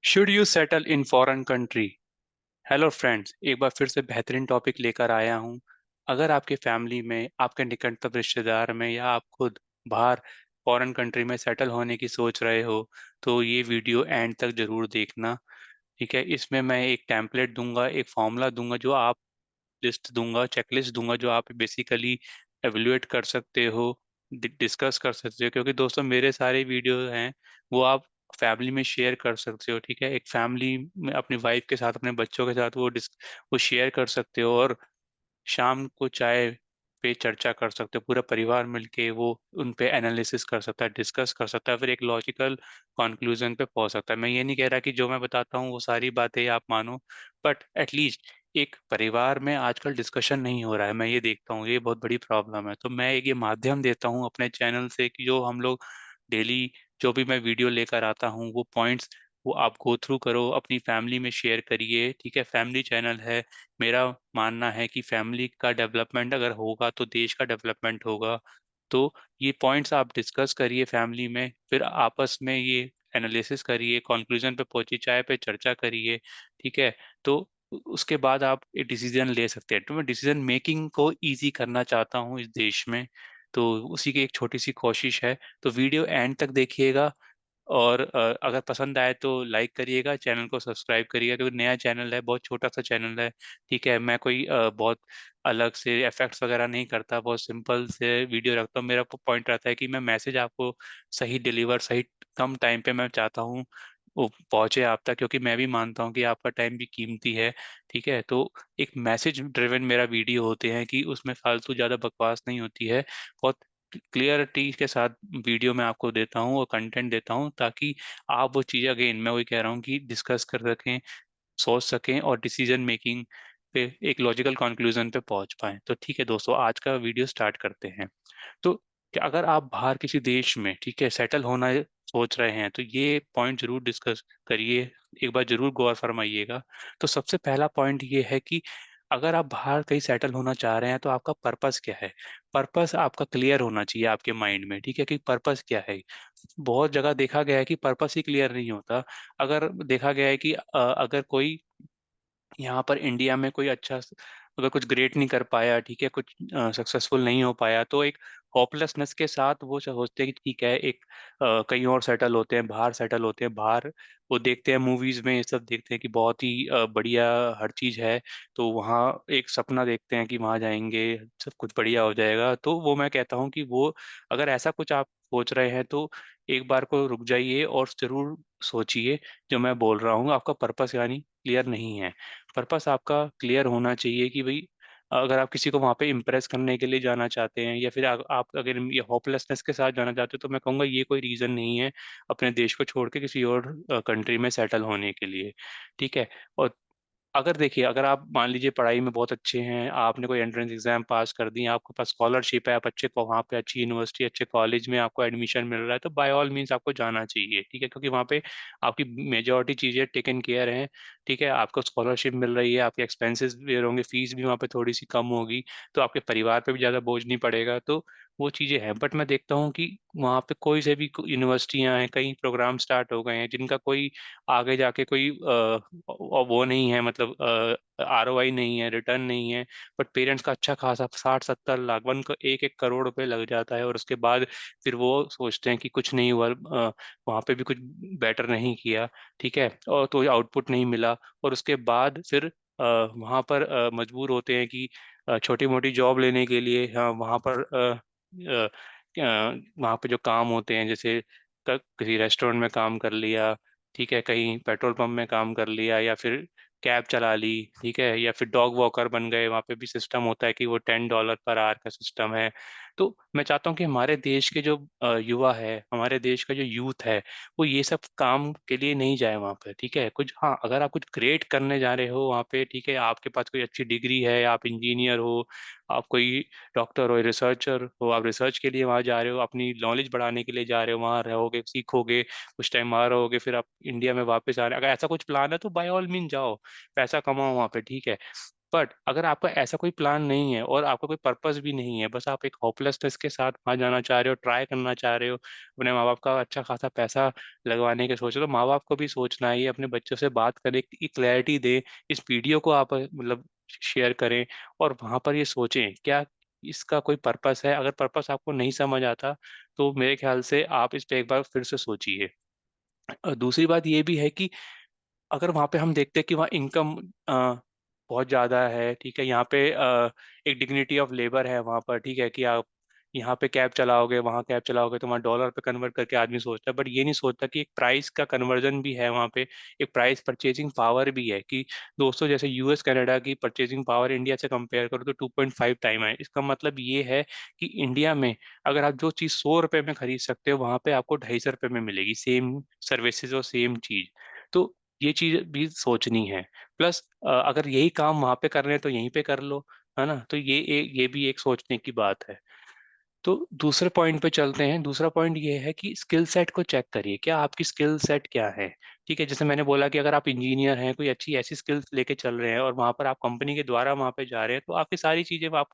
Should you settle in foreign country. Hello friends, एक बार फिर से बेहतरीन टॉपिक लेकर आया हूँ। अगर आपकी फैमिली में, आपके निकटतम रिश्तेदार में या आप खुद बाहर फॉरेन कंट्री में सेटल होने की सोच रहे हो तो ये वीडियो एंड तक जरूर देखना। ठीक है, इसमें मैं एक टेम्पलेट दूंगा, एक फॉर्मूला दूंगा, जो आप लिस्ट दूंगा, चेकलिस्ट दूंगा, जो आप बेसिकली एवेल्युएट कर सकते हो, डिस्कस कर सकते हो। क्योंकि दोस्तों, मेरे सारे वीडियो हैं वो आप फैमिली में शेयर कर सकते हो। ठीक है, एक फैमिली में अपनी वाइफ के साथ, अपने बच्चों के साथ वो शेयर कर सकते हो, और शाम को चाय पे चर्चा कर सकते हो। पूरा परिवार मिलके वो उन पे एनालिसिस कर सकता है, डिस्कस कर सकता है, फिर एक लॉजिकल कंक्लूजन पे पहुंच सकता है। मैं ये नहीं कह रहा कि जो मैं बताता हूँ वो सारी बातें आप मानो, बट एटलीस्ट एक परिवार में आजकल डिस्कशन नहीं हो रहा है। मैं ये देखता हूँ, ये बहुत बड़ी प्रॉब्लम है। तो मैं एक ये माध्यम देता हूँ अपने चैनल से कि जो हम लोग डेली, जो भी मैं वीडियो लेकर आता हूँ, वो पॉइंट्स वो आप गो थ्रू करो, अपनी फैमिली में शेयर करिए। ठीक है, फैमिली चैनल है। मेरा मानना है कि फैमिली का डेवलपमेंट अगर होगा तो देश का डेवलपमेंट होगा। तो ये पॉइंट्स आप डिस्कस करिए फैमिली में, फिर आपस में ये एनालिसिस करिए, कंक्लूजन पे पहुंचिए, चाय पे चर्चा करिए। ठीक है, तो उसके बाद आप एक डिसीजन ले सकते हैं। तो मैं डिसीजन मेकिंग को इजी करना चाहता हूँ इस देश में। तो उसी की एक छोटी सी कोशिश है। तो वीडियो एंड तक देखिएगा, और अगर पसंद आए तो लाइक करिएगा, चैनल को सब्सक्राइब करिएगा, क्योंकि नया चैनल है, बहुत छोटा सा चैनल है। ठीक है, मैं कोई बहुत अलग से इफेक्ट्स वगैरह नहीं करता, बहुत सिंपल से वीडियो रखता हूँ। मेरा पॉइंट रहता है कि मैं मैसेज आपको सही डिलीवर, सही कम टाइम पे मैं चाहता हूँ वो पहुंचे आप तक, क्योंकि मैं भी मानता हूँ कि आपका टाइम भी कीमती है। ठीक है, तो एक मैसेज ड्रिवन मेरा वीडियो होते हैं कि उसमें फालतू ज्यादा बकवास नहीं होती है। बहुत क्लियरिटी के साथ वीडियो में आपको देता हूँ और कंटेंट देता हूँ, ताकि आप वो चीज़, अगेन मैं वही कह रहा हूँ कि डिस्कस कर सकें, सोच सकें, और डिसीजन मेकिंग पे एक लॉजिकल कंक्लूजन पे पहुंच पाएं। तो ठीक है दोस्तों, आज का वीडियो स्टार्ट करते हैं। तो कि अगर आप बाहर किसी देश में, ठीक है, सेटल होना सोच रहे हैं तो ये पॉइंट जरूर डिस्कस करिए, एक बार जरूर गौर फरमाइएगा। तो सबसे पहला पॉइंट ये है कि अगर आप बाहर कहीं सेटल होना चाह रहे हैं तो आपका पर्पस क्या है। पर्पस आपका क्लियर होना चाहिए आपके माइंड में। ठीक है, कि पर्पस क्या है। बहुत जगह देखा गया है कि पर्पस ही क्लियर नहीं होता। अगर देखा गया है कि अगर कोई यहाँ पर इंडिया में कोई अगर कुछ ग्रेट नहीं कर पाया, ठीक है, कुछ सक्सेसफुल नहीं हो पाया, तो एक होपलेसनेस के साथ वो सोचते हैं कि ठीक है, एक कहीं और सेटल होते हैं, बाहर सेटल होते हैं। बाहर वो देखते हैं, मूवीज में ये सब देखते हैं कि बहुत ही बढ़िया हर चीज है, तो वहाँ एक सपना देखते हैं कि वहाँ जाएंगे सब कुछ बढ़िया हो जाएगा। तो वो मैं कहता हूँ कि वो, अगर ऐसा कुछ आप सोच रहे हैं तो एक बार को रुक जाइए और जरूर सोचिए। जो मैं बोल रहा हूँ, आपका पर्पस यानी क्लियर नहीं है। पर्पस आपका क्लियर होना चाहिए कि भाई, अगर आप किसी को वहां पे इम्प्रेस करने के लिए जाना चाहते हैं, या फिर आप अगर ये होपलेसनेस के साथ जाना चाहते हो, तो मैं कहूँगा ये कोई रीजन नहीं है अपने देश को छोड़ के किसी और कंट्री में सेटल होने के लिए। ठीक है, और अगर देखिए, अगर आप मान लीजिए पढ़ाई में बहुत अच्छे हैं, आपने कोई एंट्रेंस एग्जाम पास कर दी, आपके पास स्कॉलरशिप है, आप अच्छे को वहाँ पे अच्छी यूनिवर्सिटी, अच्छे कॉलेज में आपको एडमिशन मिल रहा है, तो बाय ऑल मीन्स आपको जाना चाहिए। ठीक है, क्योंकि वहाँ पे आपकी मेजोरिटी चीज़ें टेकन केयर हैं। ठीक है, आपको स्कॉलरशिप मिल रही है, आपके एक्सपेंसेस भी होंगे, फीस भी वहाँ पे थोड़ी सी कम होगी, तो आपके परिवार पे भी ज़्यादा बोझ नहीं पड़ेगा। तो वो चीज़ें हैं। बट मैं देखता हूँ कि वहाँ पे कोई से भी यूनिवर्सिटियाँ हैं, कई प्रोग्राम स्टार्ट हो गए हैं जिनका कोई आगे जाके कोई वो नहीं है, मतलब आरओआई नहीं है, रिटर्न नहीं है। बट पेरेंट्स का अच्छा खासा 60-70 लाख, वन को 1-1 करोड़ रुपए लग जाता है, और उसके बाद फिर वो सोचते हैं कि कुछ नहीं हुआ, वहाँ पे भी कुछ बेटर नहीं किया। ठीक है, और तो आउटपुट नहीं मिला, और उसके बाद फिर वहाँ पर मजबूर होते हैं कि छोटी मोटी जॉब लेने के लिए, हाँ, वहाँ पर वहाँ पे जो काम होते हैं, जैसे किसी रेस्टोरेंट में काम कर लिया, ठीक है, कहीं पेट्रोल पंप में काम कर लिया, या फिर कैब चला ली। ठीक है, या फिर डॉग वॉकर बन गए, वहाँ पे भी सिस्टम होता है कि वो $10 पर आवर का सिस्टम है। तो मैं चाहता हूँ कि हमारे देश के जो युवा है, हमारे देश का जो यूथ है, वो ये सब काम के लिए नहीं जाए वहाँ पे। ठीक है, कुछ, हाँ, अगर आप कुछ ग्रेट करने जा रहे हो वहाँ पे, ठीक है, आपके पास कोई अच्छी डिग्री है, आप इंजीनियर हो, आप कोई डॉक्टर हो, रिसर्चर हो, आप रिसर्च के लिए वहाँ जा रहे हो, अपनी नॉलेज बढ़ाने के लिए जा रहे हो, वहाँ रहोगे, सीखोगे, कुछ टाइम वहाँ रहोगे, फिर आप इंडिया में वापस आ रहे हैं, अगर ऐसा कुछ प्लान है तो बाय ऑल मीन जाओ, पैसा कमाओ वहाँ पे। ठीक है, बट अगर आपका ऐसा कोई प्लान नहीं है और आपका कोई पर्पस भी नहीं है, बस आप एक होपलेसनेस के साथ वहां जाना चाह रहे हो, ट्राई करना चाह रहे हो, अपने माँ बाप का अच्छा खासा पैसा लगवाने के सोच रहे हो, तो माँ बाप को भी सोचना है, अपने बच्चों से बात करें, एक क्लैरिटी दे, इस वीडियो को आप मतलब शेयर करें और वहां पर ये सोचें क्या इसका कोई पर्पस है। अगर पर्पस आपको नहीं समझ आता तो मेरे ख्याल से आप इस पे एक बार फिर से सोचिए। दूसरी बात ये भी है कि अगर वहाँ पे हम देखते हैं कि वहाँ इनकम बहुत ज़्यादा है, ठीक है, यहाँ पे एक डिग्निटी ऑफ लेबर है वहाँ पर, ठीक है, कि आप यहाँ पे कैब चलाओगे, वहाँ कैब चलाओगे, तो वहाँ डॉलर पे कन्वर्ट करके आदमी सोचता है, बट ये नहीं सोचता कि एक प्राइस का कन्वर्जन भी है वहाँ पे, एक प्राइस परचेजिंग पावर भी है कि दोस्तों जैसे यूएस कनाडा की परचेजिंग पावर इंडिया से कंपेयर करो तो 2.5 टाइम है। इसका मतलब ये है कि इंडिया में अगर आप जो चीज़ 100 रुपए में खरीद सकते हो वहाँ पे आपको 250 रुपए में मिलेगी, सेम सर्विसेज और सेम चीज। तो ये चीज भी सोचनी है। प्लस अगर यही काम वहां पे कर रहे हैं तो यहीं पे कर लो, है ना। तो ये भी एक सोचने की बात है। तो दूसरे पॉइंट पे चलते हैं। दूसरा पॉइंट ये है कि स्किल सेट को चेक करिए, क्या आपकी स्किल सेट क्या है। ठीक है, जैसे मैंने बोला कि अगर आप इंजीनियर हैं, कोई अच्छी ऐसी स्किल्स लेके चल रहे हैं और वहां पर आप कंपनी के द्वारा वहां पे जा रहे हैं, तो आपकी सारी चीजें, आप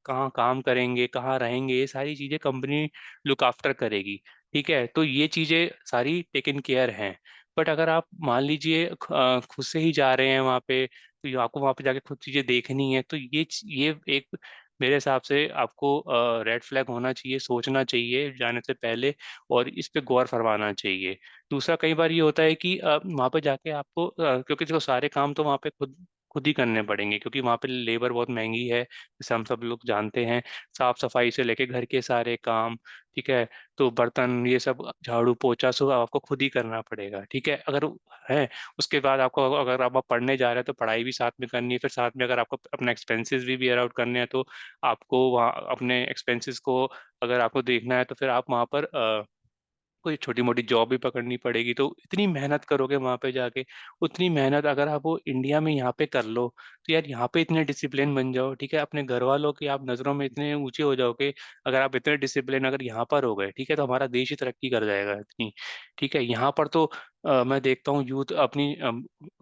कहाँ काम करेंगे, कहाँ रहेंगे, ये सारी चीजें कंपनी लुक आफ्टर करेगी। ठीक है, तो ये चीजें सारी टेकन केयर हैं। बट अगर आप मान लीजिए खुद से ही जा रहे हैं वहां पे, तो ये आपको वहां पे जाके खुद चीजें देखनी है, तो ये एक मेरे हिसाब से आपको रेड फ्लैग होना चाहिए, सोचना चाहिए जाने से पहले और इस पे गौर फरमाना चाहिए। दूसरा, कई बार ये होता है कि वहाँ पे जाके आपको क्योंकि देखो सारे काम तो वहाँ पे खुद खुद ही करने पड़ेंगे, क्योंकि वहाँ पे लेबर बहुत महंगी है, जैसे हम सब लोग जानते हैं। साफ सफाई से लेके घर के सारे काम, ठीक है, तो बर्तन ये सब, झाड़ू पोछा सब आपको खुद ही करना पड़ेगा। ठीक है, अगर है उसके बाद आपको, अगर आप पढ़ने जा रहे हैं तो पढ़ाई भी साथ में करनी है, फिर साथ में अगर आपको अपना एक्सपेंसेस भी बियर आउट करने हैं तो आपको वहाँ अपने एक्सपेंसेस को अगर आपको देखना है तो फिर आप वहाँ पर कोई छोटी मोटी जॉब भी पकड़नी पड़ेगी। तो इतनी मेहनत करोगे वहां पे जाके, उतनी मेहनत अगर आप वो इंडिया में यहाँ पे कर लो तो यार यहाँ पे इतने डिसिप्लिन बन जाओ, ठीक है, अपने घर वालों की आप नजरों में इतने ऊंचे हो जाओगे। अगर आप इतने डिसिप्लिन अगर यहाँ पर हो गए, ठीक है, तो हमारा देश ही तरक्की कर जाएगा इतनी। ठीक है, यहाँ पर तो मैं देखता हूँ यूथ अपनी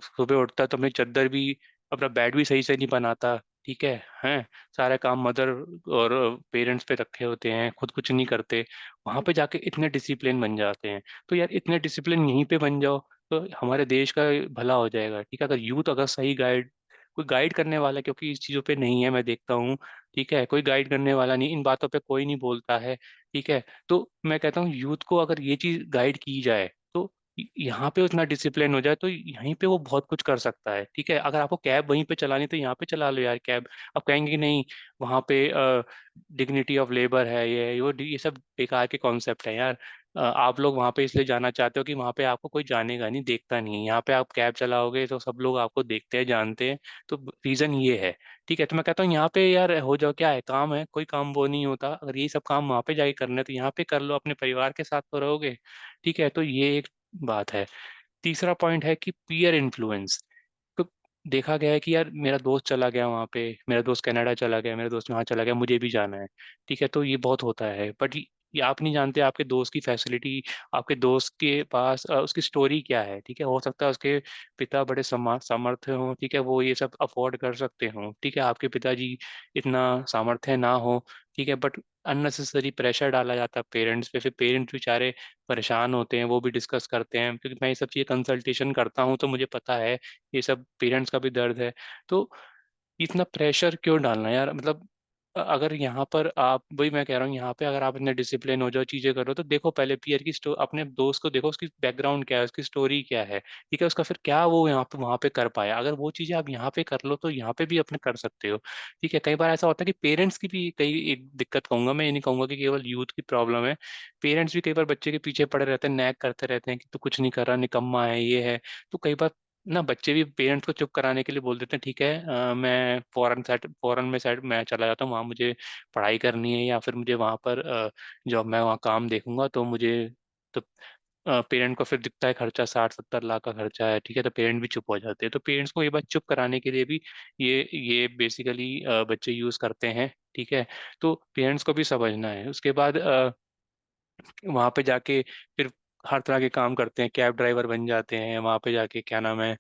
सुबह उठता है तो अपनी चद्दर भी, अपना बेड भी सही से नहीं बनाता। ठीक है, हैं, सारे काम मदर और पेरेंट्स पे रखे होते हैं, खुद कुछ नहीं करते। वहां पे जाके इतने डिसिप्लिन बन जाते हैं। तो यार इतने डिसिप्लिन यहीं पे बन जाओ तो हमारे देश का भला हो जाएगा। ठीक है, अगर यूथ अगर सही गाइड, कोई गाइड करने वाला, क्योंकि इस चीजों पे नहीं है, मैं देखता हूँ। ठीक है, कोई गाइड करने वाला नहीं, इन बातों पे कोई नहीं बोलता है। ठीक है, तो मैं कहता हूँ यूथ को अगर ये चीज गाइड की जाए तो यहाँ पे उतना डिसिप्लिन हो जाए तो यहीं पे वो बहुत कुछ कर सकता है। ठीक है, अगर आपको कैब वहीं पे चलानी तो यहाँ पे चला लो यार कैब। अब कहेंगे कि नहीं, वहाँ पे डिग्निटी ऑफ लेबर है, ये सब बेकार के कॉन्सेप्ट है यार। आप लोग वहां पे इसलिए जाना चाहते हो कि वहां पे आपको कोई जानेगा नहीं, देखता नहीं है। यहाँ पे आप कैब चलाओगे तो सब लोग आपको देखते हैं, जानते हैं। तो रीजन ये है। ठीक है, तो मैं कहता हूँ यहाँ पे यार हो जाओ, क्या है, काम है, कोई काम वो नहीं होता। अगर ये सब काम वहां पे जाके करना है तो यहाँ पे कर लो, अपने परिवार के साथ तो रहोगे। ठीक है, तो ये एक बात है। तीसरा पॉइंट है कि पीयर इन्फ्लुएंस। तो देखा गया है कि यार मेरा दोस्त चला गया वहाँ पे, मेरा दोस्त कनाडा चला गया, मेरा दोस्त वहाँ चला गया, मुझे भी जाना है। ठीक है, तो ये बहुत होता है, बट ये आप नहीं जानते आपके दोस्त की फैसिलिटी, आपके दोस्त के पास उसकी स्टोरी क्या है। ठीक है, हो सकता है उसके पिता बड़े सामर्थ्य हों, ठीक है, वो ये सब अफोर्ड कर सकते हों। ठीक है, आपके पिताजी इतना सामर्थ्य ना हो। ठीक है, बट अननेसेसरी प्रेशर डाला जाता है पेरेंट्स पे, फिर पेरेंट्स बेचारे परेशान होते हैं, वो भी डिस्कस करते हैं, क्योंकि मैं ये सब चीज़ें कंसल्टेशन करता हूँ तो मुझे पता है ये सब पेरेंट्स का भी दर्द है। तो इतना प्रेशर क्यों डालना यार, मतलब अगर यहाँ पर आप, वही मैं कह रहा हूँ, यहाँ पे अगर आप इतने डिसिप्लिन हो जाओ, चीजें करो, तो देखो पहले पीयर की अपने दोस्त को देखो, उसकी बैकग्राउंड क्या है, उसकी स्टोरी क्या है। ठीक है, उसका फिर क्या वो यहाँ पे वहाँ पे कर पाया, अगर वो चीजें आप यहाँ पे कर लो तो यहाँ पे भी अपने कर सकते हो। ठीक है, कई बार ऐसा होता है कि पेरेंट्स की भी कई एक दिक्कत कहूंगा मैं, ये नहीं कहूंगा कि केवल यूथ की प्रॉब्लम है। पेरेंट्स भी कई बार बच्चे के पीछे पड़े रहते हैं, नैग करते रहते हैं कि तू कुछ नहीं कर रहा, निकम्मा है, ये है। तो कई बार ना बच्चे भी पेरेंट्स को चुप कराने के लिए बोल देते हैं, ठीक है मैं फॉरेन में साइड मैं चला जाता हूँ, वहाँ मुझे पढ़ाई करनी है, या फिर मुझे वहाँ पर जॉब, मैं वहाँ काम देखूंगा तो मुझे, तो पेरेंट को फिर दिखता है खर्चा 60-70 लाख का खर्चा है। ठीक है, तो पेरेंट भी चुप हो जाते हैं। तो पेरेंट्स को ये बात चुप कराने के लिए भी ये बेसिकली बच्चे यूज करते हैं। ठीक है, तो पेरेंट्स को भी समझना है। उसके बाद वहां पे जाके फिर हर तरह के काम करते हैं, कैब ड्राइवर बन जाते हैं, वहां पे जाके क्या नाम है,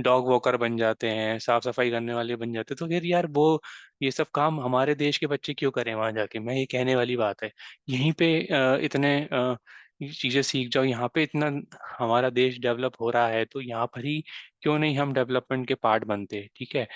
डॉग वॉकर बन जाते हैं, साफ सफाई करने वाले बन जाते हैं। तो फिर यार वो ये सब काम हमारे देश के बच्चे क्यों करें वहां जाके? मैं ये कहने वाली बात है। यहीं पे इतने ये चीजें सीख जाओ, यहाँ पे इतना हमारा देश डेवलप हो रहा है, तो यहाँ पर ही क्यों नहीं हम डेवलपमेंट के पार्ट बनते? ठीक है,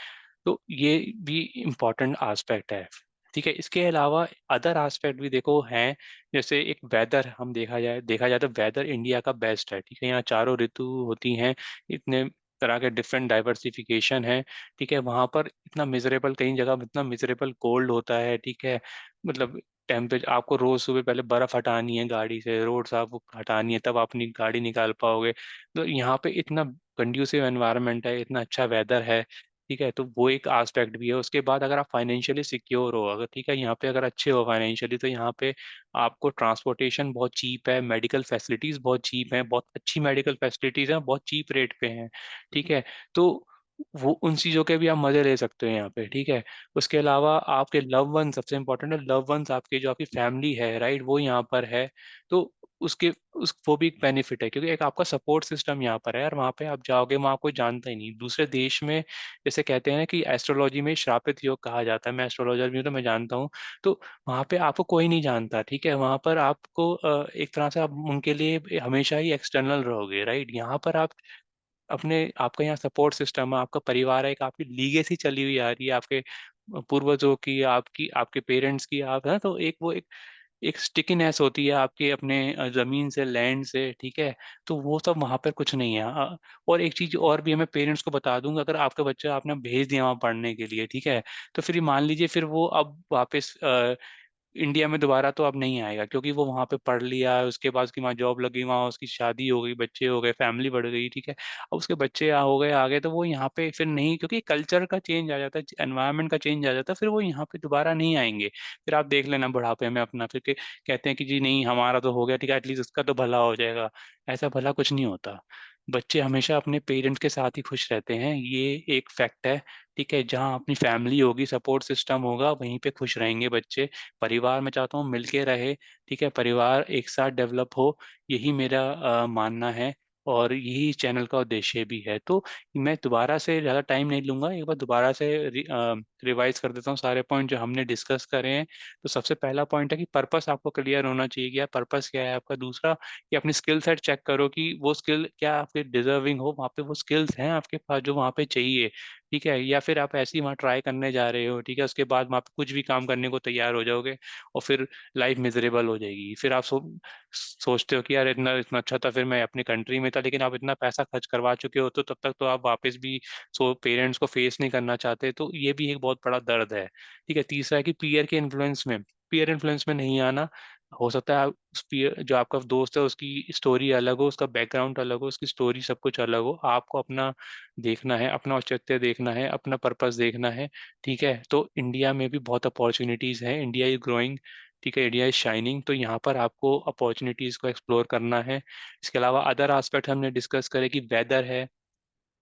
तो ये भी इम्पोर्टेंट एस्पेक्ट है। ठीक है, इसके अलावा अदर एस्पेक्ट भी देखो हैं, जैसे एक वेदर, हम देखा जाए तो वेदर इंडिया का बेस्ट है। ठीक है, यहाँ चारों ऋतु होती हैं, इतने तरह के डिफरेंट डाइवर्सिफिकेशन है। ठीक है, वहां पर इतना मिजरेबल, कई जगह इतना मिजरेबल कोल्ड होता है। ठीक है, मतलब टेम्परेचर, आपको रोज सुबह पहले बर्फ हटानी है गाड़ी से, रोड साफ हटानी है, तब आप अपनी गाड़ी निकाल पाओगे। तो यहाँ पे इतना कंड्यूसिव एनवायरनमेंट है, इतना अच्छा वेदर है। ठीक है, तो वो एक एस्पेक्ट भी है। उसके बाद अगर आप फाइनेंशियली सिक्योर हो, अगर ठीक है यहाँ पे अगर अच्छे हो फाइनेंशियली, तो यहाँ पे आपको ट्रांसपोर्टेशन बहुत चीप है, मेडिकल फैसिलिटीज बहुत चीप हैं, बहुत अच्छी मेडिकल फैसिलिटीज हैं, बहुत चीप रेट पे हैं। ठीक है, तो वो उन चीज़ों के भी आप मजे ले सकते हो यहाँ पे। ठीक है, उसके अलावा आपके लव वन, सबसे इम्पोर्टेंट है लव वंस, आपके जो आपकी फैमिली है, राइट, वो यहाँ पर है। तो उसके उस वो भी एक बेनिफिट है, क्योंकि एक आपका सपोर्ट सिस्टम यहाँ पर है। और वहाँ पे आप जाओगे, वहाँ कोई जानता ही नहीं दूसरे देश में। जैसे कहते हैं ना कि एस्ट्रोलॉजी में श्रापित योग कहा जाता है, मैं एस्ट्रोलॉजर भी हूँ तो मैं जानता हूँ। तो वहाँ पे आपको कोई नहीं जानता। ठीक है, वहाँ पर आपको एक तरह से आप उनके लिए हमेशा ही एक्सटर्नल रहोगे, राइट। यहाँ पर आप अपने, आपका यहाँ सपोर्ट सिस्टम है, आपका परिवार है, एक आपकी लीगेसी चली हुई आ रही है, आपके पूर्वजों की, आपकी, आपके पेरेंट्स की, आप है, तो एक वो एक स्टिकीनेस होती है आपके अपने जमीन से, लैंड से। ठीक है, तो वो सब वहां पर कुछ नहीं है। और एक चीज और भी है, मैं पेरेंट्स को बता दूंगा, अगर आपका बच्चा आपने भेज दिया वहां पढ़ने के लिए, ठीक है, तो फिर मान लीजिए फिर वो अब वापस इंडिया में दोबारा तो अब नहीं आएगा, क्योंकि वो वहां पे पढ़ लिया है, उसके बाद उसकी वहाँ जॉब लगी, वहाँ उसकी शादी हो गई, बच्चे हो गए, फैमिली बढ़ गई। ठीक है, अब उसके बच्चे हो गए आगे, तो वो यहाँ पे फिर नहीं, क्योंकि कल्चर का चेंज आ जाता है, एनवायरनमेंट का चेंज आ जाता है, फिर वो यहाँ पे दोबारा नहीं आएंगे। फिर आप देख लेना बुढ़ापे में अपना, फिर कहते हैं कि जी नहीं हमारा तो हो गया, ठीक है, एटलीस्ट उसका तो भला हो जाएगा। ऐसा भला कुछ नहीं होता। बच्चे हमेशा अपने पेरेंट्स के साथ ही खुश रहते हैं, ये एक फैक्ट है। ठीक है, जहाँ अपनी फैमिली होगी, सपोर्ट सिस्टम होगा, वहीं पे खुश रहेंगे बच्चे। परिवार में चाहता हूँ मिलके रहे। ठीक है, परिवार एक साथ डेवलप हो, यही मेरा मानना है, और यही चैनल का उद्देश्य भी है। तो मैं दोबारा से ज़्यादा टाइम नहीं लूंगा, एक बार दोबारा से रिवाइज कर देता हूँ सारे पॉइंट जो हमने डिस्कस करे हैं। तो सबसे पहला पॉइंट है कि पर्पस आपको क्लियर होना चाहिए कि यार पर्पस क्या है आपका। दूसरा, कि अपनी स्किल सेट चेक करो कि वो स्किल क्या आपके डिजर्विंग हो, वहाँ पे वो स्किल्स हैं आपके पास जो वहाँ पे चाहिए। ठीक है, या फिर आप ऐसे ही वहाँ ट्राई करने जा रहे हो, ठीक है, उसके बाद वहाँ पे कुछ भी काम करने को तैयार हो जाओगे, और फिर लाइफ मिजरेबल हो जाएगी। फिर आप सोचते हो कि यार इतना इतना अच्छा था, फिर मैं अपनी कंट्री में था, लेकिन आप इतना पैसा खर्च करवा चुके हो, तो तब तक तो आप वापस भी पेरेंट्स को फेस नहीं करना चाहते। तो ये भी एक बहुत बड़ा दर्द है। ठीक है, तीसरा है कि पीयर इन्फ्लुएंस में नहीं आना। हो सकता है उस पीयर, जो आपका दोस्त है, उसकी स्टोरी अलग हो, उसका बैकग्राउंड अलग हो, उसकी स्टोरी सब कुछ अलग हो, आपको अपना देखना है, अपना औचित्य देखना है, अपना पर्पस देखना है। ठीक है, तो इंडिया में भी बहुत अपॉर्चुनिटीज हैं, इंडिया इज ग्रोइंग। ठीक है, इंडिया इज शाइनिंग, तो यहाँ पर आपको अपॉर्चुनिटीज को एक्सप्लोर करना है। इसके अलावा अदर एस्पेक्ट हमने डिस्कस करे कि वेदर है,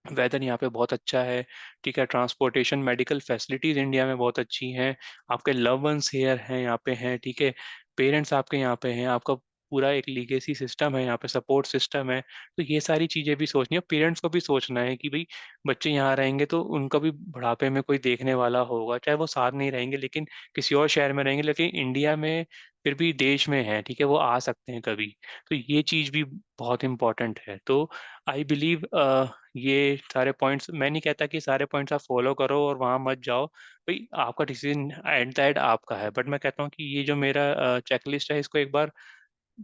वेदर यहाँ पे बहुत अच्छा है। ठीक है, ट्रांसपोर्टेशन, मेडिकल फैसिलिटीज इंडिया में बहुत अच्छी हैं। आपके लव वंस हेयर हैं यहाँ पे हैं। ठीक है, पेरेंट्स आपके यहाँ पे हैं, आपका पूरा एक लीगेसी सिस्टम है यहाँ पे, सपोर्ट सिस्टम है। तो ये सारी चीजें भी सोचनी है, पेरेंट्स को भी सोचना है कि भाई बच्चे यहाँ रहेंगे तो उनका भी बुढ़ापे में कोई देखने वाला होगा, चाहे वो साथ नहीं रहेंगे, लेकिन किसी और शहर में रहेंगे, लेकिन इंडिया में फिर भी देश में है। ठीक है, वो आ सकते हैं कभी। तो ये चीज भी बहुत इंपॉर्टेंट है। तो आई बिलीव ये सारे पॉइंट्स, मैं नहीं कहता कि सारे पॉइंट्स आप फॉलो करो और वहां मत जाओ, भाई आपका डिसीजन एट द एंड आपका है। बट मैं कहता हूँ कि ये जो मेरा चेकलिस्ट है, इसको एक बार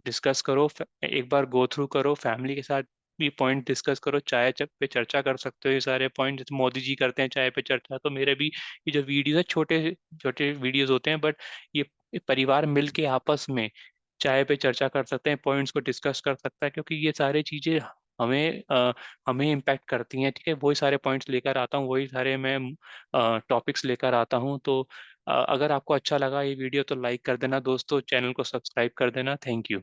डिस्कस करो, एक बार गो थ्रू करो, फैमिली के साथ भी पॉइंट डिस्कस करो, पे चर्चा कर सकते हो ये सारे पॉइंट, जैसे मोदी जी करते हैं चाय पे चर्चा, तो मेरे भी ये जो वीडियो है, छोटे छोटे वीडियोस होते हैं, बट ये परिवार मिल के आपस में चाय पे चर्चा कर सकते हैं, पॉइंट्स को डिस्कस कर सकता है, क्योंकि ये सारी चीजें हमें इम्पैक्ट करती हैं। ठीक है, वही सारे पॉइंट्स लेकर आता हूँ, वही सारे मैं टॉपिक्स लेकर आता हूँ। तो अगर आपको अच्छा लगा ये वीडियो तो लाइक कर देना दोस्तों, चैनल को सब्सक्राइब कर देना। Thank you.